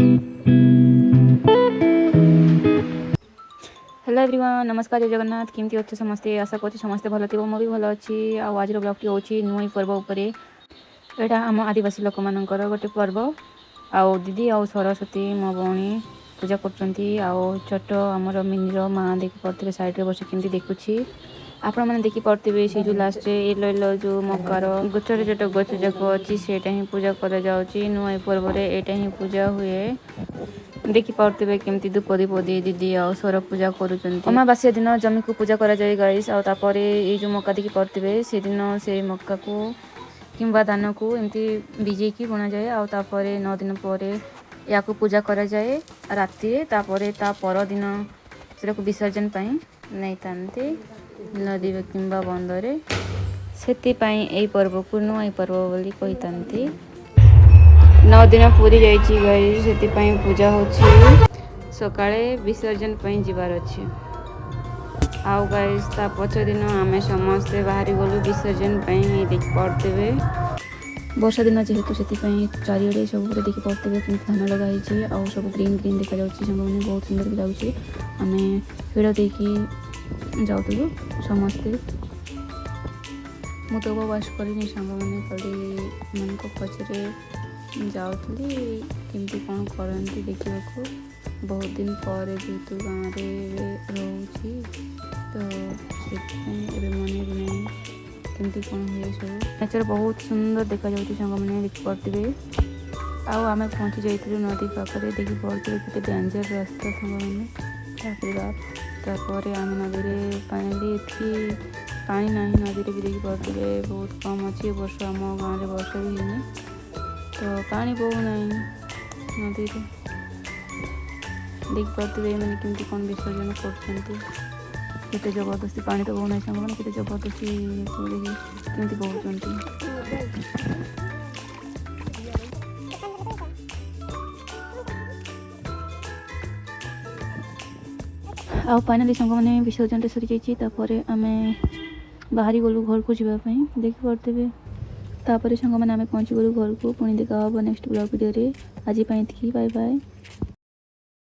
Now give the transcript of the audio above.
Hello everyone, नमस्कार, जय जगन्नाथ। केमती अच्छे समस्ते? आशा करूँ समस्ते भल थी। मुझे भल अच्छी। आज ब्लॉगटी हूँ नुई पर्व उपर। यहाँ आम आदिवासी लोक मान गोटे पर्व। आउ दीदी आउ सरस्वती मो भौणी पूजा कर छोट आमर मिनीर माँ देखी पड़े सैड्रे बस केमती देखुची। आपण मैंने देखिपे से जो लास्ट येलो येलो जो मकार छोट छोट गच जाक अच्छी से पूजा कर नुई पर्व यहाँ ही पूजा हुए। देखिपे केमती धूप दीप दे दीदी आ स्वर पूजा करुँच। अमावास्या दिन जमी को पूजा करा जाए गाइस। आपर ये जो मक्का देखी पड़े से दिन से मक्का को किंबा दान को एमती भिजेकी बना जाए। आपर 9 दिन पर या पूजा करा जाए राति। ता पर दिन से विसर्जन पाई नहीं तांती नदी किंबा बंदरे। से पर्व को नुई पर्व बोली कही तांती। 9 दिन पूरी जाइए गाइस, से पूजा होची। सकाळे विसर्जन पई जीवार अछि। आउ गाइस ता पछ दिन आमे समस्ते बाहरी गलु विसर्जन पई देख पड़ते। वर्षा दिन जेहेतु से चारिड़े सब देखी पड़ते कि धान लगाई आउ सब ग्रीन ग्रीन देखा जाने बहुत सुंदर भी लगुच। आम हिड़ देकी जाऊँ समस्ते। मुझे उपवास करनी सांग मैंने कड़ी मान पचरे जाऊँगी केमती कौन करती देखा। बहुत दिन पर जेहेतु गाँव रोची तो से मन भी नहीं केमती कौन हुए सब। नेचर बहुत सुंदर देखा सांग मैंने देखी पड़े। आम पहुँची जाइलु नदी पाखे देखी पड़े कि डेंजर रास्ता सांग मैंने। तापर आम नदी में पानी पानी ना नदी भी देखी पड़े बहुत कम अच्छी। वर्ष आम गाँव में वर्षा भी है तो पानी बहु ना नदी देख पारे मैंने केमती कौन विसर्जन करते जबरदस्ती पानी तो बहुना सांग मैंने केते जबरदस्ती केमती बहुंट। आ फाइनाली सांग मैंने विसर्जन सरी जाइए। आम बाहरी गलु घर को जावाई देखी पड़े। तापर सांग मैंने आम पहुँची गलु घर को। पुणी देखा नेक्स्ट ब्लॉग वीडियो। आज बाय बाय।